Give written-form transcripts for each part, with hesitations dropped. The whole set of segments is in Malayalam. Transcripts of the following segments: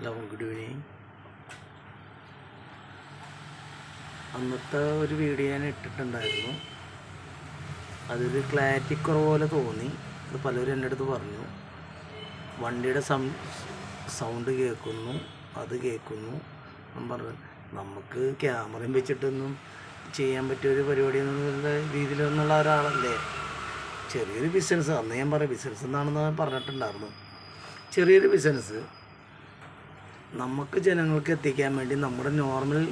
Hello, good evening. അന്നത്തെ ഒരു വീഡിയോ ഞാൻ ഇട്ടിട്ടുണ്ടായിരുന്നു. അതൊരു ക്ലാരിറ്റി കുറവ് പോലെ തോന്നി. അത് പലരും എൻ്റെ അടുത്ത് പറഞ്ഞു. വണ്ടിയുടെ സൗണ്ട് കേൾക്കുന്നു, അത് കേൾക്കുന്നു. ഞാൻ പറഞ്ഞു, നമുക്ക് ക്യാമറയും വെച്ചിട്ടൊന്നും ചെയ്യാൻ പറ്റിയൊരു പരിപാടി എന്നുള്ള രീതിയിലൊന്നുള്ള ഒരാളല്ലേ. ചെറിയൊരു ബിസിനസ്, അന്ന് ഞാൻ പറയാം ബിസിനസ് എന്നാണെന്ന് പറഞ്ഞിട്ടുണ്ടായിരുന്നു. ചെറിയൊരു ബിസിനസ് നമുക്ക് ജനങ്ങൾക്ക് എത്തിക്കാൻ വേണ്ടി നമ്മുടെ നോർമൽ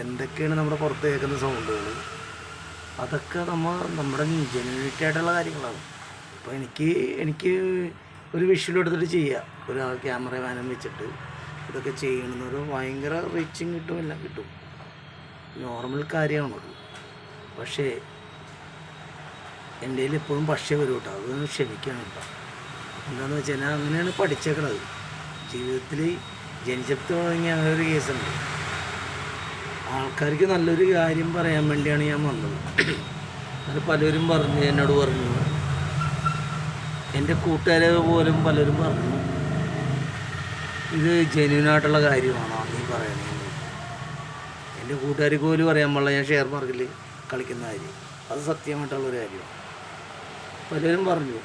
എന്തൊക്കെയാണ് നമ്മുടെ പുറത്ത് കേൾക്കുന്ന സൗണ്ടുകൾ, അതൊക്കെ നമ്മുടെ ജെന്യൂനിറ്റി ആയിട്ടുള്ള കാര്യങ്ങളാണ്. അപ്പോൾ എനിക്ക് ഒരു വിഷ്വൽ എടുത്തിട്ട് ചെയ്യുക, ഒരു ക്യാമറമാനം വെച്ചിട്ട് ഇതൊക്കെ ചെയ്യണമെന്നത് ഭയങ്കര റീച്ചിങ് കിട്ടും, എല്ലാം കിട്ടും, നോർമൽ കാര്യമാണത്. പക്ഷേ എൻ്റെ കയ്യിൽ എപ്പോഴും പക്ഷേ വരും കേട്ടോ, അതൊന്ന് ക്ഷമിക്കണം കേട്ടോ. എന്താണെന്ന് വെച്ചാൽ ഞാൻ അങ്ങനെയാണ് പഠിച്ചേക്കണത്. ജീവിതത്തിൽ ജനിച്ചപ്പോൾ തുടങ്ങി അങ്ങനെ ഒരു കേസുണ്ട്. ആൾക്കാർക്ക് നല്ലൊരു കാര്യം പറയാൻ വേണ്ടിയാണ് ഞാൻ വന്നത്. അത് പലരും എന്നോട് പറഞ്ഞു, എൻ്റെ കൂട്ടുകാരെ പോലും പലരും പറഞ്ഞു, ഇത് ജെന്യൂനായിട്ടുള്ള കാര്യമാണോ നീ പറയണത്. എൻ്റെ കൂട്ടുകാർക്ക് പോലും അറിയാൻ പാടില്ല ഞാൻ ഷെയർ മാർക്കറ്റിൽ കളിക്കുന്ന കാര്യം, അത് സത്യമായിട്ടുള്ളൊരു കാര്യമാണ്. പലരും പറഞ്ഞു,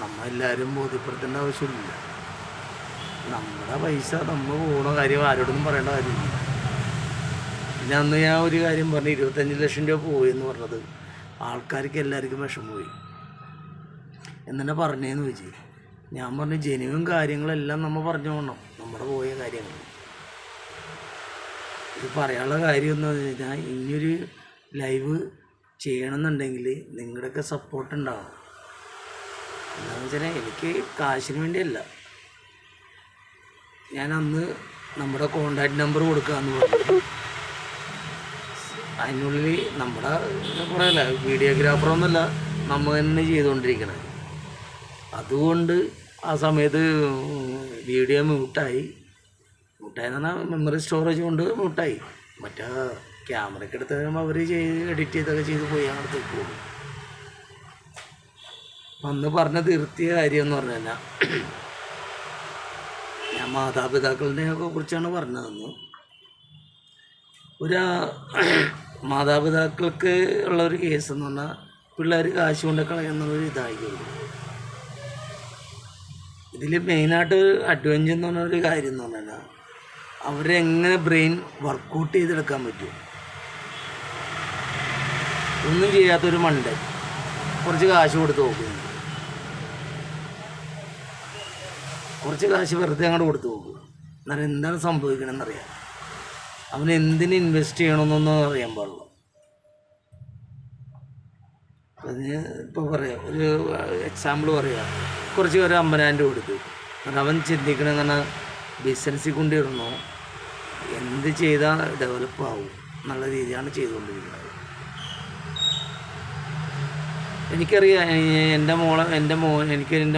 നമ്മളെല്ലാവരും ബോധ്യപ്പെടുത്തേണ്ട ആവശ്യമില്ല. നമ്മുടെ പൈസ നമ്മൾ പോകുന്ന കാര്യം ആരോടൊന്നും പറയേണ്ട കാര്യമില്ല. പിന്നെ അന്ന് ഞാൻ ഒരു കാര്യം പറഞ്ഞു, 25 ലക്ഷം രൂപ പോയെന്ന് പറഞ്ഞത് ആൾക്കാർക്ക് എല്ലാവർക്കും വിഷം പോയി. എന്നെ പറഞ്ഞതെന്ന് വെച്ച് ഞാൻ പറഞ്ഞു, ജെന്യൂൻ കാര്യങ്ങളെല്ലാം നമ്മൾ പറഞ്ഞു പോകണം, നമ്മുടെ പോയ കാര്യങ്ങൾ. ഇത് പറയാനുള്ള കാര്യം എന്ന് പറഞ്ഞു കഴിഞ്ഞാൽ, ഇനിയൊരു ലൈവ് ചെയ്യണമെന്നുണ്ടെങ്കിൽ നിങ്ങളുടെയൊക്കെ സപ്പോർട്ട് ഉണ്ടാവണം. എന്താണെന്ന് വെച്ചാൽ എനിക്ക് കാശിന് വേണ്ടിയല്ല. ഞാൻ അന്ന് നമ്മുടെ കോണ്ടാക്ട് നമ്പർ കൊടുക്കാമെന്ന് പറഞ്ഞു. അതിനുള്ളിൽ നമ്മുടെ പറയല്ല, വീഡിയോഗ്രാഫറൊന്നുമല്ല, നമ്മൾ തന്നെ ചെയ്തുകൊണ്ടിരിക്കണത്. അതുകൊണ്ട് ആ സമയത്ത് വീഡിയോ മ്യൂട്ടായി എന്ന് പറഞ്ഞാൽ മെമ്മറി സ്റ്റോറേജ് കൊണ്ട് മ്യൂട്ടായി. മറ്റേ ക്യാമറയ്ക്ക് എടുത്ത് കഴിയുമ്പോൾ അവർ എഡിറ്റ് ചെയ്തൊക്കെ ചെയ്ത് പോയി അങ്ങോട്ട് പോകും. അന്ന് പറഞ്ഞ തീർത്തിയ കാര്യം എന്ന് പറഞ്ഞു കഴിഞ്ഞാൽ, ഞാൻ മാതാപിതാക്കളുടെ ഒക്കെ കുറിച്ചാണ് പറഞ്ഞതെന്ന്. ഒരു മാതാപിതാക്കൾക്ക് ഉള്ളൊരു കേസ് എന്ന് പറഞ്ഞാൽ, പിള്ളേർ കാശ് കൊണ്ട് കളയുന്നൊരു ഇതായിരിക്കും. ഇതിൽ മെയിനായിട്ട് അഡ്വഞ്ചർ എന്ന് പറഞ്ഞൊരു കാര്യം എന്ന് പറഞ്ഞാൽ, അവരെങ്ങനെ ബ്രെയിൻ വർക്കൗട്ട് ചെയ്തെടുക്കാൻ പറ്റും. ഒന്നും ചെയ്യാത്തൊരു മണ്ടൻ കുറച്ച് കാശ് കൊടുത്ത് നോക്കുന്നു, കുറച്ച് കാശ് വെറുതെ അങ്ങോട്ട് കൊടുത്ത് നോക്കും. എന്നാലും എന്താണ് സംഭവിക്കണമെന്നറിയാം. അവന് എന്തിന് ഇൻവെസ്റ്റ് ചെയ്യണമെന്നൊന്നും അറിയാൻ പാടില്ല. അതിന് ഇപ്പോൾ പറയാം, ഒരു എക്സാമ്പിൾ പറയാം, കുറച്ച് പേര് 50,000 രൂപ കൊടുത്തു. അവൻ ചിന്തിക്കണമെന്ന് പറഞ്ഞാൽ ബിസിനസ്സിൽ കൊണ്ടിടണോ, എന്ത് ചെയ്താൽ ഡെവലപ്പ് ആവും എന്നുള്ള രീതിയാണ് ചെയ്തുകൊണ്ടിരിക്കുന്നത്. എനിക്കറിയാം, എൻ്റെ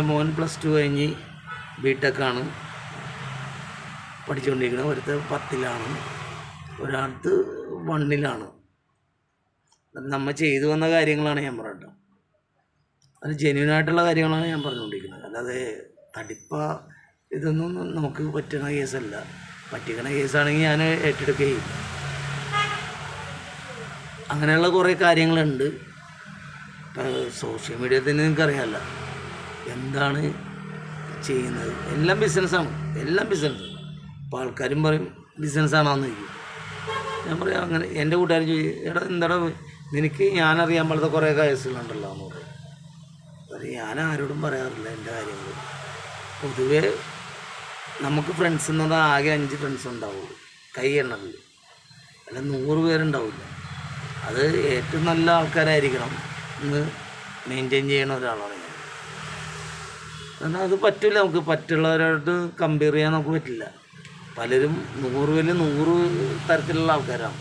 മോൻ +2 കഴിഞ്ഞ് ബിടെക്കാണ് പഠിച്ചുകൊണ്ടിരിക്കുന്നത്. ഒരുത്തർ 10ലാണ്, ഒരാൾക്ക് 1ലാണ്. നമ്മൾ ചെയ്തു വന്ന കാര്യങ്ങളാണ് ഞാൻ പറഞ്ഞത്. അത് ജെന്യൂനായിട്ടുള്ള കാര്യങ്ങളാണ് ഞാൻ പറഞ്ഞുകൊണ്ടിരിക്കുന്നത്. അല്ലാതെ തടിപ്പ ഇതൊന്നും നമുക്ക് പറ്റുന്ന കേസല്ല. പറ്റിക്കണ കേസാണെങ്കിൽ ഞാൻ ഏറ്റെടുക്കുകയും. അങ്ങനെയുള്ള കുറേ കാര്യങ്ങളുണ്ട്. സോഷ്യൽ മീഡിയയിൽ തന്നെ നിങ്ങൾക്കറിയാമല്ല എന്താണ് ചെയ്യുന്നത്. എല്ലാം ബിസിനസ്സാണ്, എല്ലാം ബിസിനസ്. അപ്പോൾ ആൾക്കാരും പറയും ബിസിനസ്സാണോന്ന് ചോദിക്കും. ഞാൻ പറയാം, അങ്ങനെ എൻ്റെ കൂട്ടുകാരും ചോദിക്കും, എടാ എന്താടാ നിനക്ക് ഞാനറിയാൻ പാടാത്ത കുറേ കേസുകളുണ്ടല്ലോ എന്ന് പറയും. അത് ഞാൻ ആരോടും പറയാറില്ല എൻ്റെ കാര്യങ്ങൾ. പൊതുവേ നമുക്ക് ഫ്രണ്ട്സ് എന്ന് പറഞ്ഞാൽ ആകെ 5 ഫ്രണ്ട്സ് ഉണ്ടാവുള്ളൂ, കൈ എണ്ണറില്ല, അല്ല 100 പേരുണ്ടാവില്ല. അത് ഏറ്റവും നല്ല ആൾക്കാരായിരിക്കണം എന്ന് മെയിൻറ്റെയിൻ ചെയ്യണ ഒരാളാണ് ഞാൻ. കാരണം അത് പറ്റില്ല, നമുക്ക് മറ്റുള്ളവരോട് കമ്പയർ ചെയ്യാൻ നമുക്ക് പറ്റില്ല. പലരും 100 തരത്തിലുള്ള ആൾക്കാരാണ്.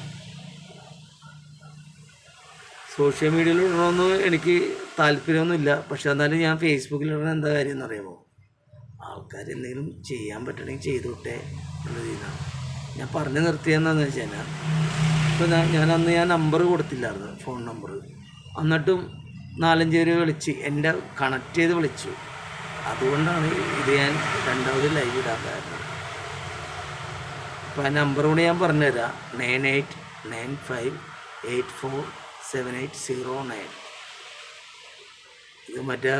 സോഷ്യൽ മീഡിയയിൽ ഇടണമെന്ന് എനിക്ക് താല്പര്യമൊന്നുമില്ല. പക്ഷെ എന്നാലും ഞാൻ ഫേസ്ബുക്കിൽ ഇടണ എന്താ കാര്യം എന്നറിയാമോ, ആൾക്കാർ എന്തെങ്കിലും ചെയ്യാൻ പറ്റണമെങ്കിൽ ചെയ്തോട്ടെ എന്ന രീതിയിലാണ് ഞാൻ പറഞ്ഞു നിർത്തിയതെന്ന് വെച്ച് കഴിഞ്ഞാൽ. ഇപ്പോൾ അന്ന് ഞാൻ നമ്പർ കൊടുത്തില്ലായിരുന്നു, ഫോൺ നമ്പർ. എന്നിട്ടും 4-5 പേര് വിളിച്ച് എൻ്റെ കണക്ട് ചെയ്ത് വിളിച്ചു. അതുകൊണ്ടാണ് ഇത് ഞാൻ രണ്ടാമത് ലൈവ് ഇടാൻ കാരണം. അപ്പോൾ ആ നമ്പർ കൂടി ഞാൻ പറഞ്ഞുതരാം. 9895847809. ഇത് മറ്റേ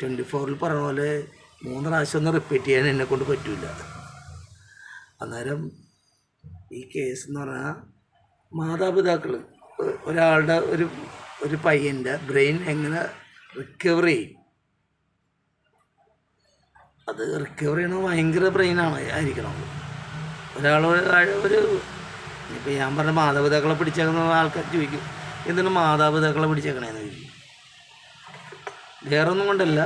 24-ൽ പറഞ്ഞ പോലെ 3 പ്രാവശ്യം ഒന്നും റിപ്പീറ്റ് ചെയ്യാൻ എന്നെക്കൊണ്ട് പറ്റില്ല. അന്നേരം ഈ കേസ് എന്ന് പറഞ്ഞാൽ മാതാപിതാക്കൾ ഒരാളുടെ ഒരു പയ്യൻ്റെ ബ്രെയിൻ എങ്ങനെ റിക്കവർ ചെയ്യും, അത് റിക്കവർ ചെയ്യണത് ഭയങ്കര ബ്രെയിനാണ് ആയിരിക്കണം. ഒരാൾ ഇപ്പോൾ ഞാൻ പറഞ്ഞ മാതാപിതാക്കളെ പിടിച്ചേക്കുന്ന ആൾക്കാർ ചോദിക്കും, എന്തിനാണ് മാതാപിതാക്കളെ പിടിച്ചേക്കണേന്ന് ചോദിക്കും. വേറെ ഒന്നും കൊണ്ടല്ല,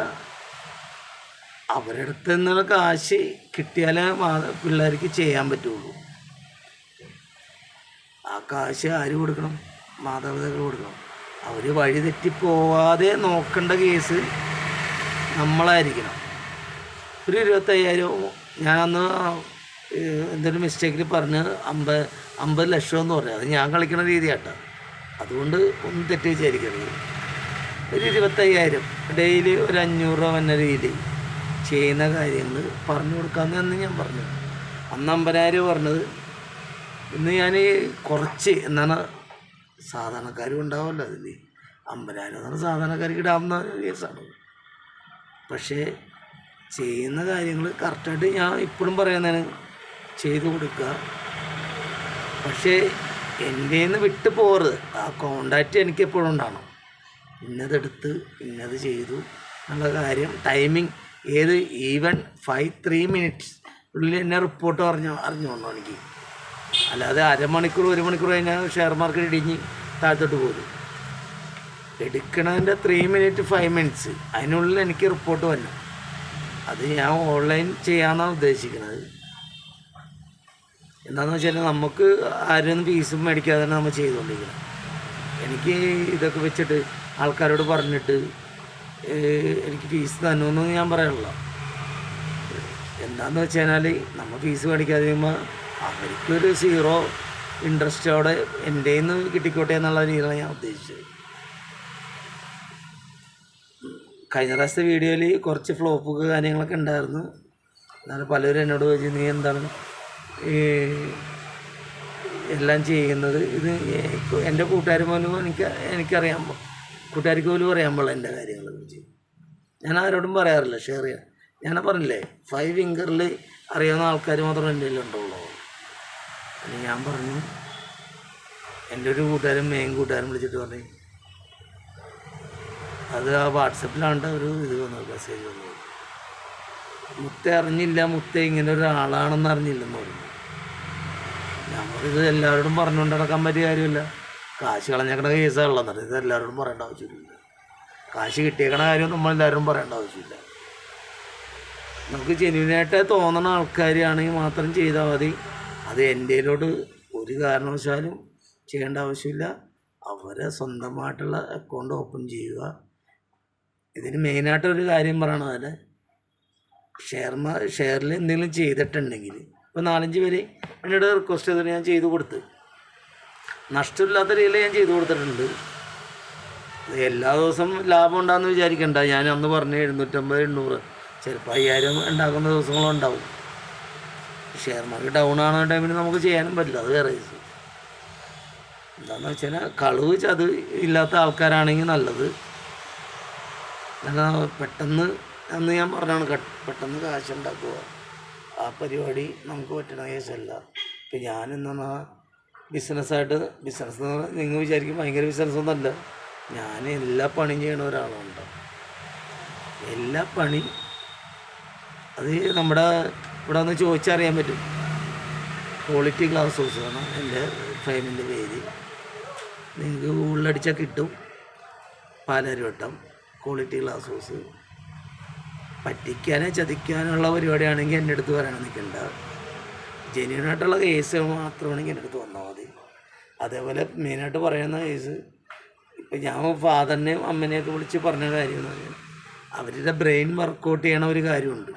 അവരുടെ അടുത്ത് നിന്നുള്ള കാശ് കിട്ടിയാലേ പിള്ളേർക്ക് ചെയ്യാൻ പറ്റുള്ളൂ. ആ കാശ് ആര് കൊടുക്കണം? മാതാപിതാക്കൾ കൊടുക്കണം. അവർ വഴി തെറ്റിപ്പോവാതെ നോക്കേണ്ട കേസ് നമ്മളായിരിക്കണം. ഒരു 25,000 ഞാനന്ന് എന്തൊരു മിസ്റ്റേക്കിൽ പറഞ്ഞ് 50 ലക്ഷം എന്ന് പറയാം. അത് ഞാൻ കളിക്കുന്ന രീതിയാട്ടോ, അതുകൊണ്ട് ഒന്നും തെറ്റ് വിചാരിക്കരുത്. ഒരു 25,000 ഡെയിലി ഒരു 500 രൂപ എന്ന രീതിയിൽ ചെയ്യുന്ന കാര്യങ്ങൾ പറഞ്ഞു കൊടുക്കാമെന്ന് ഞാൻ പറഞ്ഞു. അന്ന് 50,000 പറഞ്ഞത്. ഇന്ന് ഞാൻ കുറച്ച് എന്താണ്, സാധാരണക്കാരും ഉണ്ടാവുമല്ലോ അതിൽ. 50,000 എന്ന് പറഞ്ഞാൽ സാധാരണക്കാർക്ക് ഇടാവുന്ന കേസാണ്. പക്ഷേ ചെയ്യുന്ന കാര്യങ്ങൾ കറക്റ്റായിട്ട് ഞാൻ ഇപ്പോഴും പറയുന്നതാണ്, ചെയ്തു കൊടുക്കുക. പക്ഷേ എൻ്റെ നിന്ന് വിട്ടു പോകരുത്. ആ കോണ്ടാക്റ്റ് എനിക്ക് എപ്പോഴും ഉണ്ടാകണം. ഇന്നതെടുത്ത് ഇന്നത് ചെയ്തു എന്നുള്ള കാര്യം, ടൈമിങ് ഏത് ഈവൻ 5-3 മിനിറ്റ്സ് ഉള്ളിൽ എന്നെ റിപ്പോർട്ട് അറിഞ്ഞോണ്ടോ എനിക്ക്. അല്ലാതെ അരമണിക്കൂർ 1 മണിക്കൂർ കഴിഞ്ഞാൽ ഷെയർ മാർക്കറ്റ് ഇടിഞ്ഞ് താഴത്തോട്ട് പോലും. എടുക്കണതിൻ്റെ 3 മിനിറ്റ് 5 മിനിറ്റ്സ് അതിനുള്ളിൽ എനിക്ക് റിപ്പോർട്ട് വന്നു. അത് ഞാൻ ഓൺലൈൻ ചെയ്യാമെന്നാണ് ഉദ്ദേശിക്കുന്നത്. എന്താണെന്ന് വെച്ചാൽ നമുക്ക് ആരും ഫീസും മേടിക്കാതെ തന്നെ നമ്മൾ ചെയ്തുകൊണ്ടിരിക്കണം. എനിക്ക് ഇതൊക്കെ വെച്ചിട്ട് ആൾക്കാരോട് പറഞ്ഞിട്ട് എനിക്ക് ഫീസ് തന്നുമെന്ന് ഞാൻ പറയാനുള്ളൂ. എന്താണെന്ന് വെച്ച് കഴിഞ്ഞാൽ നമ്മൾ ഫീസ് മേടിക്കാതെ കഴിയുമ്പോൾ അവർക്കൊരു 0 ഇൻട്രസ്റ്റോടെ എൻ്റെ നിന്ന് കിട്ടിക്കോട്ടെ എന്നുള്ള രീതിയിലാണ് ഞാൻ ഉദ്ദേശിച്ചത്. കഴിഞ്ഞ പ്രാവശ്യത്തെ വീഡിയോയിൽ കുറച്ച് ഫ്ലോപ്പ് കാര്യങ്ങളൊക്കെ ഉണ്ടായിരുന്നു. എന്നാലും പലരും എന്നോട് ചോദിച്ചു, നീ എന്താണ് എല്ലാം ചെയ്യുന്നത്? ഇത് എൻ്റെ കൂട്ടുകാർ പോലും എനിക്കറിയാൻ, കൂട്ടുകാർക്ക് പോലും അറിയാൻ പാടില്ല എൻ്റെ കാര്യങ്ങളെ കുറിച്ച്. ഞാൻ ആരോടും പറയാറില്ല, ഷെയർ ചെയ്യാൻ. ഞാൻ പറഞ്ഞില്ലേ 5 ഫിംഗറിൽ അറിയാവുന്ന ആൾക്കാർ മാത്രമേ എൻ്റെ കയ്യിലുണ്ടുള്ളൂ. ഞാൻ പറഞ്ഞു, എൻ്റെ ഒരു മെയിൻ കൂട്ടുകാരൻ വിളിച്ചിട്ട് പറഞ്ഞു, അത് ആ വാട്സപ്പിലാണ് ഒരു ഇത് വന്നത്, മെസ്സേജ് വന്നത്. മുത്തേ അറിഞ്ഞില്ല, മുത്തേ ഇങ്ങനെ ഒരാളാണെന്ന് അറിഞ്ഞില്ലെന്ന് പറഞ്ഞു. നമ്മളിത് എല്ലാവരോടും പറഞ്ഞുകൊണ്ട് നടക്കാൻ പറ്റിയ കാര്യമില്ല. കാശ് കളഞ്ഞേക്കണ കേസാണുള്ളത്. ഇത് എല്ലാവരോടും പറയേണ്ട ആവശ്യമില്ല. കാശ് കിട്ടിയേക്കണ കാര്യം നമ്മളെല്ലാവരും പറയേണ്ട ആവശ്യമില്ല. നമുക്ക് ജെന്യൂനായിട്ട് തോന്നണ ആൾക്കാരാണെങ്കിൽ മാത്രം ചെയ്താൽ മതി. അത് എൻ്റെയിലോട്ട് ഒരു കാരണവശാലും ചെയ്യേണ്ട ആവശ്യമില്ല. അവരെ സ്വന്തമായിട്ടുള്ള അക്കൗണ്ട് ഓപ്പൺ ചെയ്യുക. ഇതിന് മെയിനായിട്ടൊരു കാര്യം പറയണത്, ഷെയറിൽ എന്തെങ്കിലും ചെയ്തിട്ടുണ്ടെങ്കിൽ, ഇപ്പോൾ 4-5 പേര് എന്നോട് റിക്വസ്റ്റ് ചെയ്തിട്ട് ഞാൻ ചെയ്തു കൊടുത്ത്, നഷ്ടമില്ലാത്ത രീതിയിൽ ഞാൻ ചെയ്തു കൊടുത്തിട്ടുണ്ട്. എല്ലാ ദിവസവും ലാഭം ഉണ്ടാകുമെന്ന് വിചാരിക്കണ്ട. ഞാൻ അന്ന് പറഞ്ഞ 750-800 ചിലപ്പോൾ 5000 ഉണ്ടാക്കുന്ന ദിവസങ്ങളും ഉണ്ടാവും. ഷെയർ മാർക്കറ്റ് ഡൗൺ ആകുന്ന ടൈമിൽ നമുക്ക് ചെയ്യാനും പറ്റില്ല, അത് വേറെ കേസ്. എന്താണെന്ന് വെച്ചാൽ കളവ് ചത് ഇല്ലാത്ത ആൾക്കാരാണെങ്കിൽ നല്ലത്. എന്നാൽ പെട്ടെന്ന് അന്ന് ഞാൻ പറഞ്ഞാണ്, പെട്ടെന്ന് കാശുണ്ടാക്കുക ആ പരിപാടി നമുക്ക് പറ്റണ കേസല്ല. ഇപ്പം ഞാനെന്നാ ബിസിനസ് എന്ന് പറഞ്ഞാൽ നിങ്ങൾ വിചാരിക്കും ഭയങ്കര ബിസിനസ്സൊന്നുമല്ല. ഞാൻ എല്ലാ പണിയും ചെയ്യണ ഒരാളുണ്ട്. എല്ലാ പണി അത് നമ്മുടെ ഇവിടെ ഒന്ന് ചോദിച്ചറിയാൻ പറ്റും. ക്വാളിറ്റി ഗ്ലാസ് ഹൗസ് ആണ് എൻ്റെ ഫ്രെയിമിൻ്റെ പേര്. നിങ്ങൾക്ക് ഗൂഗിളിലടിച്ചാൽ കിട്ടും. Palarivattom quality glass house. പറ്റിക്കാനോ ചതിക്കാനുള്ള പരിപാടിയാണെങ്കിൽ എൻ്റെ അടുത്ത് വരണം, നിൽക്കണ്ട. ജെന്യൂനായിട്ടുള്ള കേസ് മാത്രമാണെങ്കിൽ എൻ്റെ അടുത്ത് വന്നാൽ മതി. അതേപോലെ മെയിനായിട്ട് പറയുന്ന കേസ്, ഇപ്പം ഞാൻ ഫാദറിനെയും അമ്മനെയൊക്കെ വിളിച്ച് പറഞ്ഞ കാര്യം എന്ന് പറഞ്ഞാൽ, അവരുടെ ബ്രെയിൻ വർക്കൗട്ട് ചെയ്യണ ഒരു കാര്യമുണ്ട്.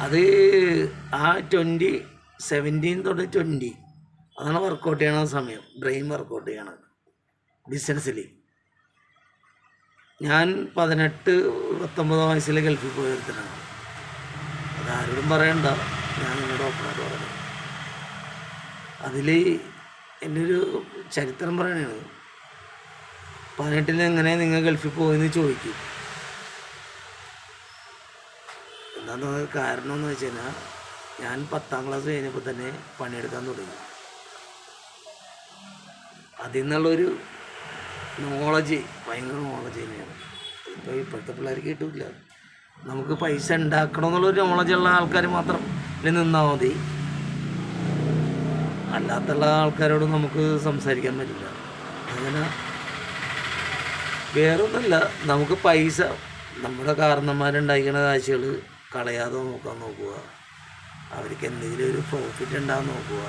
അത് ആ 17 തൊട്ട് 20 അതാണ് വർക്കൗട്ട് ചെയ്യണ സമയം. ബ്രെയിൻ വർക്കൗട്ട് ചെയ്യണത് ബിസിനസ്സിൽ. ഞാൻ 18-19 വയസ്സിൽ ഗൾഫിൽ പോയി ഒരുത്തനാണ്. അതാരോടും പറയണ്ട. ഞാൻ നിങ്ങളുടെ ഓപ്പണായിട്ട് പറഞ്ഞു. അതിൽ എൻ്റെ ഒരു ചരിത്രം പറയണതാണ്. 18 എങ്ങനെ നിങ്ങൾ ഗൾഫിൽ പോയെന്ന് ചോദിക്കും. എന്താണെന്ന് കാരണം എന്ന് വെച്ച് കഴിഞ്ഞാൽ ഞാൻ 10ാം ക്ലാസ് കഴിഞ്ഞപ്പോൾ തന്നെ പണിയെടുക്കാൻ തുടങ്ങി. അതിൽ നിന്നുള്ളൊരു നോളജ് ഭയങ്കര നോളജ് തന്നെയാണ്. ഇപ്പോഴത്തെ പിള്ളേർക്ക് കിട്ടില്ല. നമുക്ക് പൈസ ഉണ്ടാക്കണമെന്നുള്ളൊരു നോളജുള്ള ആൾക്കാർ മാത്രം ഇതിൽ നിന്നാൽ മതി. അല്ലാത്തുള്ള ആൾക്കാരോട് നമുക്ക് സംസാരിക്കാൻ പറ്റില്ല. അങ്ങനെ വേറൊന്നുമില്ല, നമുക്ക് പൈസ നമ്മുടെ കാരണന്മാരുണ്ടായിരിക്കുന്ന കാഴ്ചകൾ കളയാതെ നോക്കാൻ നോക്കുക. അവർക്ക് എന്തെങ്കിലും ഒരു പ്രോഫിറ്റ് ഉണ്ടാകാൻ നോക്കുക.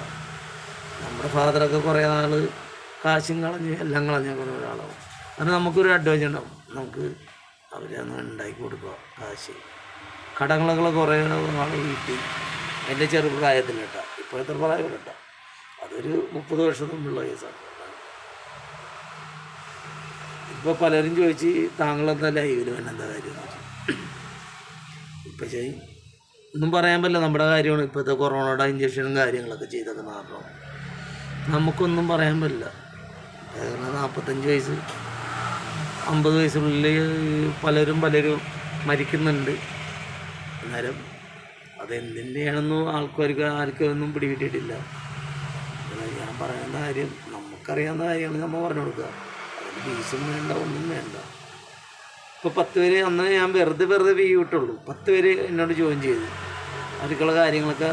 നമ്മുടെ ഫാദറൊക്കെ കുറേ നാൾ കാശും കളഞ്ഞ് എല്ലാം കളഞ്ഞ കുറേ ഒരാളാവും. കാരണം നമുക്കൊരു അഡ്വാൻറ്റേജ് ഉണ്ടാവും. നമുക്ക് അവരെ ഒന്ന് ഉണ്ടാക്കി കൊടുക്കുക കാശ്. കടങ്ങളൊക്കെ കുറേ നാൾ വീട്ടി എൻ്റെ ചെറുപ്രായത്തിൽ കേട്ടോ. ഇപ്പോഴത്തെ പ്രായം കേട്ടോ, അതൊരു 30 വർഷം മുമ്പുള്ള കേസാണ്. ഇപ്പോൾ പലരും ചോദിച്ച് താങ്കളെന്താ ലൈവിൽ വേണമെന്താ കാര്യം എന്ന് വെച്ചാൽ, ഇപ്പം ഒന്നും പറയാൻ പറ്റില്ല. നമ്മുടെ കാര്യമാണ്. ഇപ്പോഴത്തെ കൊറോണയുടെ ഇഞ്ചക്ഷനും കാര്യങ്ങളൊക്കെ ചെയ്തൊക്കെ കാരണം നമുക്കൊന്നും പറയാൻ പറ്റില്ല. കാരണം 45 വയസ്സ് 50 വയസ്സിനുള്ളിൽ പലരും മരിക്കുന്നുണ്ട്. അന്നേരം അതെന്തിൻ്റെയാണെന്നും ആർക്കൊന്നും പിടികിട്ടിയിട്ടില്ല. ഞാൻ പറയുന്ന കാര്യം നമുക്കറിയാവുന്ന കാര്യങ്ങൾ നമ്മൾ പറഞ്ഞു കൊടുക്കുക. അതിന് ഫീസും വേണ്ട, ഒന്നും വേണ്ട. ഇപ്പോൾ 10 പേര് അന്ന് ഞാൻ വെറുതെ ഫീ വിട്ടുള്ളൂ. 10 പേര് എന്നോട് ജോയിൻ ചെയ്തു. അവർക്കുള്ള കാര്യങ്ങളൊക്കെ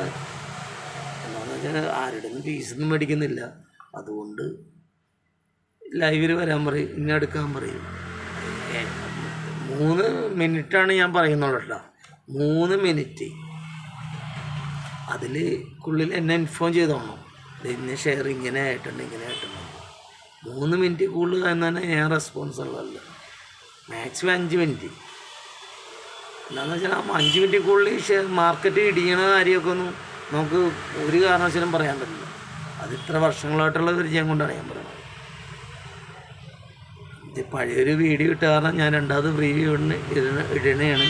എന്താണെന്ന് വെച്ചാൽ ആരുടെയൊന്നും ഫീസൊന്നും മേടിക്കുന്നില്ല. അതുകൊണ്ട് ലൈവിൽ വരാൻ പറയും, ഇന്നെ എടുക്കാൻ പറയും. 3 മിനിറ്റാണ് ഞാൻ പറയുന്നുള്ളൂ കേട്ടോ. 3 മിനിറ്റ് അതിൽക്കുള്ളിൽ എന്നെ ഇൻഫോം ചെയ്തോണം. ഇന്ന ഷെയർ ഇങ്ങനെ ആയിട്ടുണ്ട് 3 മിനിറ്റ് കൂടുതൽ തന്നെ ഞാൻ റെസ്പോൺസുള്ളതല്ല. Maximum 5 minute. എന്താണെന്ന് വെച്ചാൽ 5 മിനിറ്റ് കൂടുതൽ മാർക്കറ്റ് ഇടിയണ കാര്യമൊക്കെ ഒന്നും നമുക്ക് ഒരു കാരണവശാലും പറയാൻ പറ്റില്ല. അത് ഇത്ര വർഷങ്ങളായിട്ടുള്ള പരിചയം കൊണ്ടാണ് ഞാൻ പറയുന്നത്. ഇത് പഴയൊരു വീഡിയോ ഇട്ട കാരണം ഞാൻ 2ാമത് റിവ്യൂ ഇടണയാണ്.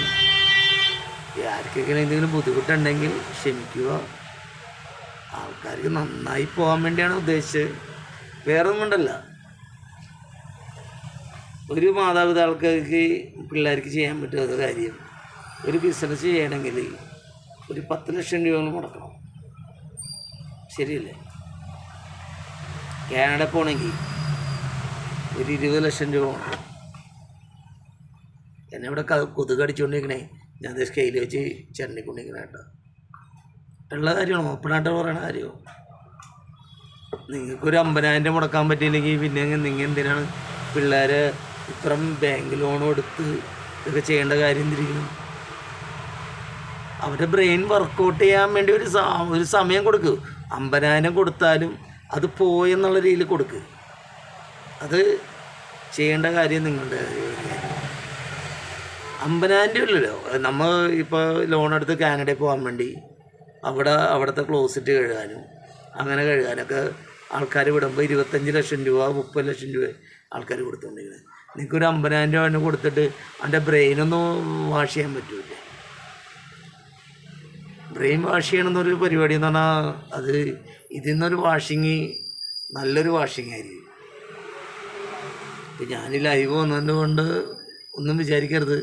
ആർക്കെങ്കിലും എന്തെങ്കിലും ബുദ്ധിമുട്ടുണ്ടെങ്കിൽ ക്ഷമിക്കുക. ആൾക്കാർക്ക് നന്നായി പോകാൻ വേണ്ടിയാണ് ഉദ്ദേശിച്ചത്, വേറൊന്നും കൊണ്ടല്ല. ഒരു മാതാപിതാക്കൾക്ക് പിള്ളേർക്ക് ചെയ്യാൻ പറ്റാത്ത കാര്യം, ഒരു ബിസിനസ് ചെയ്യണമെങ്കിൽ ഒരു 10 ലക്ഷം രൂപ മുടക്കണം. ശരിയല്ലേ? കാനഡ പോകണമെങ്കിൽ ഒരു 20 ലക്ഷം രൂപ മുടക്കണം. എന്നെ ഇവിടെ കൊതുകടിച്ചുകൊണ്ടിരിക്കണേ, ഞാൻ അത് സ്കെയിൽ വെച്ച് ചെരണ്ടിക്കൊണ്ടിരിക്കണ കേട്ടോ. ഉള്ള കാര്യമാണ്, ഓപ്പണായിട്ട് പറയുന്ന കാര്യമോ. നിങ്ങൾക്കൊരു 50,000 മുടക്കാൻ പറ്റിയില്ലെങ്കിൽ പിന്നെ നിങ്ങൾ എന്തിനാണ് പിള്ളേരെ ഇത്രയും ബാങ്ക് ലോൺ എടുത്ത് ഇതൊക്കെ ചെയ്യേണ്ട കാര്യം എന്തിരിക്കണം? അവരുടെ ബ്രെയിൻ വർക്കൗട്ട് ചെയ്യാൻ വേണ്ടി ഒരു സമയം കൊടുക്കുക. 50,000 കൊടുത്താലും അത് പോയെന്നുള്ള രീതിയിൽ കൊടുക്കുക. അത് ചെയ്യേണ്ട കാര്യം നിങ്ങളുടെ 50,000 രൂപയില്ലല്ലോ. നമ്മൾ ഇപ്പോൾ ലോൺ എടുത്ത് കാനഡയിൽ പോകാൻ വേണ്ടി അവിടുത്തെ ക്ലോസറ്റ് കഴുകാനും അങ്ങനെ കഴുകാനൊക്കെ ആൾക്കാർ വിടുമ്പോൾ 25 ലക്ഷം രൂപ 30 ലക്ഷം രൂപ ആൾക്കാർ കൊടുത്തുകൊണ്ടിരിക്കുന്നത്. നിങ്ങൾക്കൊരു 50,000 രൂപ തന്നെ കൊടുത്തിട്ട് അവൻ്റെ ബ്രെയിനൊന്നും വാഷ് ചെയ്യാൻ പറ്റൂല്ലേ? ബ്രെയിൻ വാഷ് ചെയ്യണമെന്നൊരു പരിപാടി എന്ന് പറഞ്ഞാൽ അത് ഇതിൽ നിന്നൊരു വാഷിങ്, നല്ലൊരു വാഷിങ് ആയിരിക്കും. ഇപ്പം ഞാൻ ലൈവ് വന്നതിൻ്റെ കൊണ്ട് ഒന്നും വിചാരിക്കരുത്.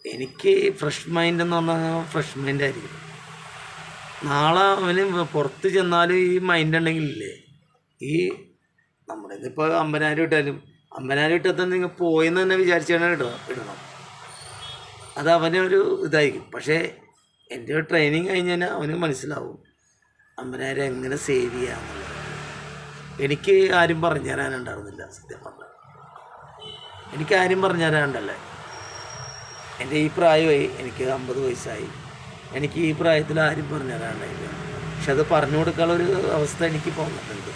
എനിക്ക് ഫ്രഷ് മൈൻഡ് എന്ന് പറഞ്ഞാൽ ഫ്രഷ് മൈൻഡായിരിക്കും. നാളെ അവന് പുറത്ത് ചെന്നാലും ഈ മൈൻഡ് ഉണ്ടെങ്കിലില്ലേ, ഈ നമ്മുടെ ഇതിപ്പോൾ 50,000 ഇട്ടാലും 50,000 ഇട്ടാൽ നിങ്ങൾ പോയെന്ന് തന്നെ വിചാരിച്ചാണ് ഇടണം. അത് അവനൊരു ഇതായിരിക്കും. പക്ഷേ എൻ്റെ ഒരു ട്രെയിനിങ് കഴിഞ്ഞ് കഴിഞ്ഞാൽ അവന് മനസ്സിലാവും 50,000 എങ്ങനെ സേവ് ചെയ്യാമെന്നുള്ളത്. എനിക്ക് ആരും പറഞ്ഞു തരാനുണ്ടായിരുന്നില്ല. സത്യം പറഞ്ഞാൽ എനിക്ക് ആരും പറഞ്ഞു തരാനുണ്ടല്ലേ. എൻ്റെ ഈ പ്രായമായി, എനിക്ക് 50 വയസ്സായി. എനിക്ക് ഈ പ്രായത്തിൽ ആരും പറഞ്ഞു തരാനുണ്ടായില്ല. പക്ഷെ അത് പറഞ്ഞു കൊടുക്കാനുള്ളൊരു അവസ്ഥ എനിക്ക് പോന്നിട്ടുണ്ട്.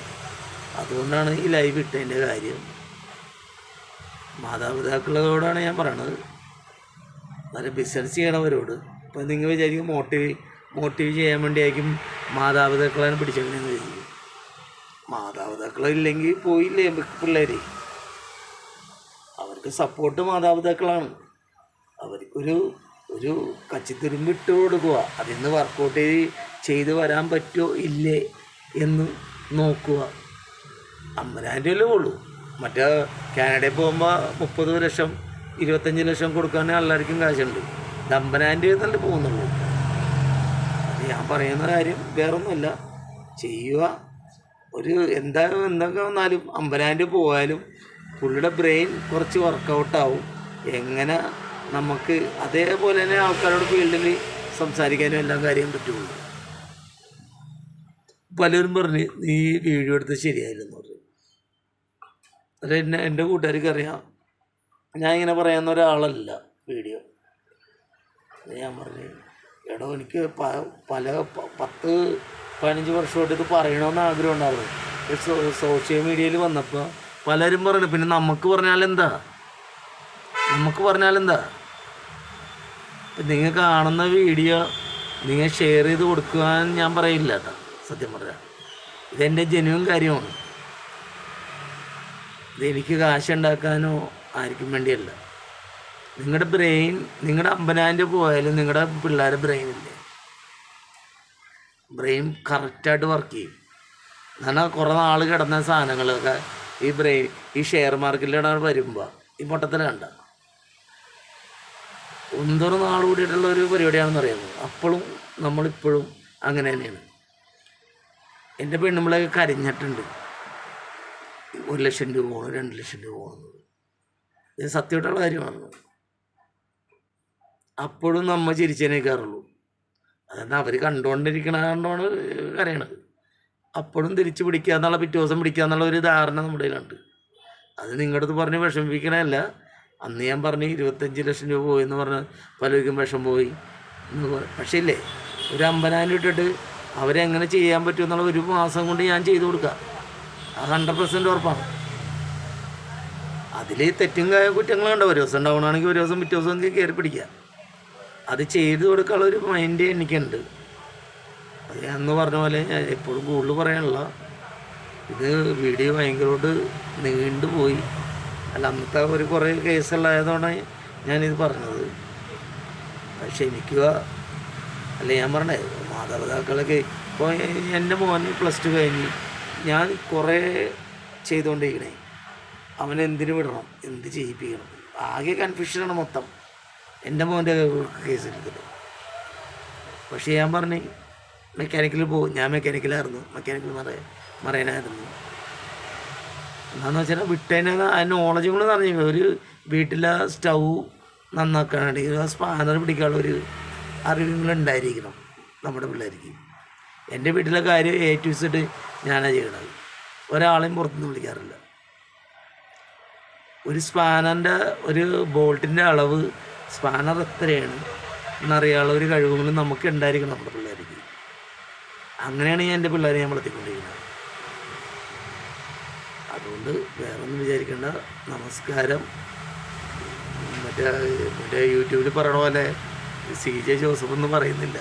അതുകൊണ്ടാണ് ഈ ലൈവ് ഇട്ടതിൻ്റെ കാര്യം. മാതാപിതാക്കളോടാണ് ഞാൻ പറയണത്, നല്ല ബിസിനസ് ചെയ്യണവരോട്. ഇപ്പം നിങ്ങൾ വിചാരിക്കും മോട്ടീവ് ചെയ്യാൻ വേണ്ടിയായിരിക്കും മാതാപിതാക്കളെ പിടിച്ചെന്ന് വിചാരിക്കും. മാതാപിതാക്കളില്ലെങ്കിൽ പോയില്ലേ പിള്ളേർ. അവർക്ക് സപ്പോർട്ട് മാതാപിതാക്കളാണ്. അവർക്കൊരു ഒരു കച്ചിത്തുരുമ്പ് ഇട്ട് കൊടുക്കുക. അതിൽ നിന്ന് വർക്കൗട്ട് ചെയ്ത് വരാൻ പറ്റുമോ ഇല്ലേ എന്ന് നോക്കുക. 50,000 രൂപയല്ലേ ഉള്ളൂ. മറ്റേ കാനഡയിൽ പോകുമ്പോൾ 30 ലക്ഷം 25 ലക്ഷം കൊടുക്കാനേ എല്ലാവർക്കും കാശുണ്ട്. ഇത് 50,000 രൂപ തന്നെ പോകുന്നുള്ളൂ. അത് ഞാൻ പറയുന്ന കാര്യം വേറൊന്നുമില്ല. ചെയ്യുക. ഒരു എന്തൊക്കെ വന്നാലും 50,000 രൂപ പോയാലും പുള്ളിയുടെ ബ്രെയിൻ കുറച്ച് വർക്കൗട്ടാവും. എങ്ങനെ നമുക്ക് അതേപോലെ തന്നെ ആൾക്കാരോട് ഫീൽഡിൽ സംസാരിക്കാനും എല്ലാം കാര്യം പറ്റുള്ളൂ. പലരും പറഞ്ഞ് നീ വീഡിയോ എടുത്ത് ശരിയായില്ലെന്ന് പറഞ്ഞു. അത് എൻ്റെ കൂട്ടുകാർക്ക് അറിയാം, ഞാൻ ഇങ്ങനെ പറയുന്ന ഒരാളല്ല വീഡിയോ. ഞാൻ പറഞ്ഞു എടോ എനിക്ക് പല 10-15 വർഷമായിട്ട് ഇത് പറയണമെന്ന് ആഗ്രഹം ഉണ്ടായിരുന്നു. സോഷ്യൽ മീഡിയയിൽ വന്നപ്പോൾ പലരും പറഞ്ഞു പിന്നെ നമുക്ക് പറഞ്ഞാലെന്താ. നിങ്ങൾ കാണുന്ന വീഡിയോ നിങ്ങൾ ഷെയർ ചെയ്ത് കൊടുക്കുവാൻ ഞാൻ പറയില്ല കേട്ടോ. സത്യം പറഞ്ഞാൽ ഇതെൻ്റെ ജെന്യുവൻ കാര്യമാണ്. ഇതെനിക്ക് കാശുണ്ടാക്കാനോ ആർക്കും വേണ്ടിയല്ല. നിങ്ങളുടെ ബ്രെയിൻ, നിങ്ങളുടെ 50,000 രൂപ പോയാലും നിങ്ങളുടെ പിള്ളേരുടെ ബ്രെയിനില്ലേ, ബ്രെയിൻ കറക്റ്റായിട്ട് വർക്ക് ചെയ്യും. എന്നാൽ കുറേ നാൾ കിടന്ന സാധനങ്ങളൊക്കെ ഈ ഷെയർ മാർക്കറ്റിലിടാൻ വരുമ്പോൾ ഈ പൊട്ടത്തിൽ കണ്ട ഒന്നൊരു നാൾ കൂടിയിട്ടുള്ള ഒരു പരിപാടിയാണെന്ന് അറിയാമോ. അപ്പോഴും നമ്മളിപ്പോഴും അങ്ങനെ തന്നെയാണ്. എൻ്റെ പെണ്ണുമ്പിളൊക്കെ കരഞ്ഞിട്ടുണ്ട് 1 ലക്ഷം രൂപ പോകണം 2 ലക്ഷം രൂപ പോകുന്നത്. ഇത് സത്യമായിട്ടുള്ള കാര്യമാണ്. അപ്പോഴും നമ്മൾ ചിരിച്ചേനെ കയറുള്ളൂ. അതായത് അവർ കണ്ടുകൊണ്ടാണ് കരയണത്. അപ്പോഴും തിരിച്ച് പിടിക്കുക എന്നുള്ള, പിറ്റേ ദിവസം പിടിക്കുക എന്നുള്ള ഒരു ധാരണ നമ്മുടെ കയ്യിലുണ്ട്. അത് നിങ്ങളുടെ അടുത്ത് പറഞ്ഞ് വിഷമിപ്പിക്കണമല്ല. അന്ന് ഞാൻ പറഞ്ഞ് 25 ലക്ഷം രൂപ പോയി എന്ന് പറഞ്ഞ് പലർക്കും വിഷം പോയി എന്ന് പക്ഷേ ഇല്ലേ, ഒരു 50,000 ഇട്ടിട്ട് അവരെങ്ങനെ ചെയ്യാൻ പറ്റും എന്നുള്ള 1 മാസം കൊണ്ട് ഞാൻ ചെയ്തു കൊടുക്കാം. അത് 100% ഉറപ്പാണ്. അതിൽ തെറ്റും കുറ്റങ്ങളുണ്ട്. ഒരു ദിവസം ഉണ്ടാവണമെങ്കിൽ ഒരു ദിവസം പിറ്റേ ദിവസം കയറി പിടിക്കുക. അത് ചെയ്തു കൊടുക്കാനുള്ള ഒരു മൈൻഡ് എനിക്കുണ്ട്. അത് ഞാൻ അന്ന് പറഞ്ഞ പോലെ ഞാൻ എപ്പോഴും കൂടുതൽ പറയാനുള്ള, ഇത് വീഡിയോ ഭയങ്കരമായിട്ട് നീണ്ടുപോയി. അല്ല, അന്നത്തെ ഒരു കുറേ കേസുകളായതുകൊണ്ടാണ് ഞാനിത് പറഞ്ഞത്. ക്ഷമിക്കുക. അല്ല, ഞാൻ പറഞ്ഞേ മാതാപിതാക്കളൊക്കെ ഇപ്പോൾ എൻ്റെ മോൻ +2 കഴിഞ്ഞ് ഞാൻ കുറേ ചെയ്തുകൊണ്ടിരിക്കണേ. അവനെന്തിനു വിടണം, എന്ത് ചെയ്യിപ്പിക്കണം, ആകെ കൺഫ്യൂഷനാണ് മൊത്തം എൻ്റെ മോൻ്റെ കേസെടുത്തിട്ട്. പക്ഷേ ഞാൻ പറഞ്ഞു മെക്കാനിക്കൽ പോകും. ഞാൻ മെക്കാനിക്കലായിരുന്നു, മെക്കാനിക്കൽ മറയാനായിരുന്നു. എന്താണെന്ന് വെച്ചാൽ വിട്ടതിന് ആ നോളജും കൂടെ അറിഞ്ഞു. ഒരു വീട്ടിലെ സ്റ്റൗ നന്നാക്കാനാണെങ്കിൽ ആ സ്പാനർ പിടിക്കാനുള്ള ഒരു അറിവുകളുണ്ടായിരിക്കണം നമ്മുടെ പിള്ളേർക്ക്. എൻ്റെ വീട്ടിലെ കാര്യം A to Z ഞാനാണ് ചെയ്യണത്. ഒരാളെയും പുറത്തുനിന്ന് വിളിക്കാറില്ല. ഒരു സ്പാനറിൻ്റെ ഒരു ബോൾട്ടിൻ്റെ അളവ്, സ്പാനർ എത്രയാണ് എന്നറിയാനുള്ള ഒരു കഴിവുകളും നമുക്ക് ഉണ്ടായിരിക്കണം നമ്മുടെ പിള്ളേർക്ക്. അങ്ങനെയാണ് ഞാൻ എൻ്റെ പിള്ളേരെ ഞാൻ വളർത്തിക്കൊണ്ടിരിക്കുന്നത്. അതുകൊണ്ട് വേറൊന്നും വിചാരിക്കേണ്ട. നമസ്കാരം. മറ്റേ യൂട്യൂബിൽ പറയണ പോലെ CJ ജോസഫ് ഒന്നും പറയുന്നില്ല.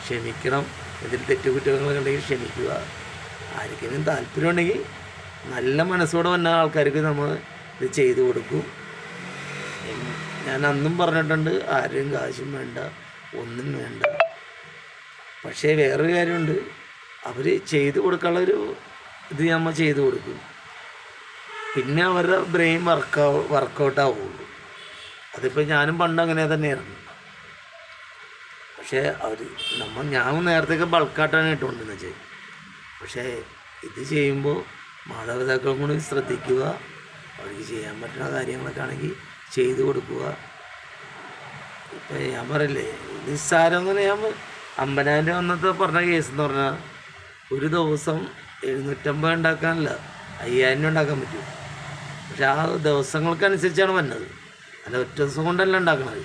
ക്ഷമിക്കണം. ഇതിൽ തെറ്റുകുറ്റങ്ങളുണ്ടെങ്കിൽ ക്ഷമിക്കുക. ആർക്കെങ്കിലും താല്പര്യമുണ്ടെങ്കിൽ നല്ല മനസ്സോടെ വന്ന ആൾക്കാർക്ക് നമ്മൾ ഇത് ചെയ്തു കൊടുക്കും. ഞാൻ അന്നും പറഞ്ഞിട്ടുണ്ട്, ആരും കാശും വേണ്ട, ഒന്നും വേണ്ട. പക്ഷേ വേറൊരു കാര്യമുണ്ട്, അവർ ചെയ്തു കൊടുക്കാനുള്ളൊരു ഇത് നമ്മൾ ചെയ്തു കൊടുക്കും. പിന്നെ അവരുടെ ബ്രെയിൻ വർക്കൗട്ടാവുള്ളൂ. അതിപ്പോൾ ഞാനും പണ്ട് അങ്ങനെ തന്നെയായിരുന്നു. പക്ഷേ ഞാൻ നേരത്തെയൊക്കെ ബൾക്കായിട്ടാണ് ഇട്ടുകൊണ്ടിരുന്നത് വെച്ചാൽ. പക്ഷേ ഇത് ചെയ്യുമ്പോൾ മാതാപിതാക്കളും കൂടി ശ്രദ്ധിക്കുക. അവർക്ക് ചെയ്യാൻ പറ്റുന്ന കാര്യങ്ങളൊക്കെ ആണെങ്കിൽ ചെയ്തു കൊടുക്കുക. ഇപ്പം ഞാൻ പറയില്ലേ, നിസ്സാരം എന്ന് പറഞ്ഞാൽ 50,000 രൂപ അന്നത്തെ പറഞ്ഞ കേസ് എന്ന് പറഞ്ഞാൽ ഒരു ദിവസം 750 ഉണ്ടാക്കാനല്ല 5,000 രൂപ ഉണ്ടാക്കാൻ പറ്റും. പക്ഷെ ആ ദിവസങ്ങൾക്കനുസരിച്ചാണ് വന്നത്. അല്ല ഒറ്റ ദിവസം കൊണ്ടല്ല ഉണ്ടാക്കണത്.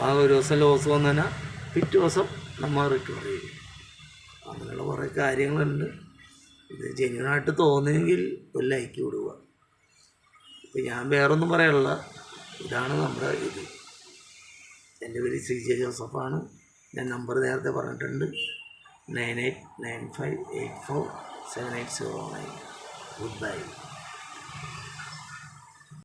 ആ ഒരു ദിവസം ലോസ് വന്നാൽ പിറ്റേ ദിവസം നമ്മൾ റിക്കവർ ചെയ്യും. അങ്ങനെയുള്ള കുറേ കാര്യങ്ങളുണ്ട്. ഇത് ജെന്യുവനായിട്ട് തോന്നിയെങ്കിൽ ഒരു ലൈക്ക് വിടുക. ഇപ്പം ഞാൻ വേറൊന്നും പറയാനുള്ള, ഇതാണ് നമ്മുടെ ഇത്. എൻ്റെ പേര് CJ ജോസഫാണ്. ഞാൻ നമ്പർ നേരത്തെ പറഞ്ഞിട്ടുണ്ട്, 9895847809. Good bye.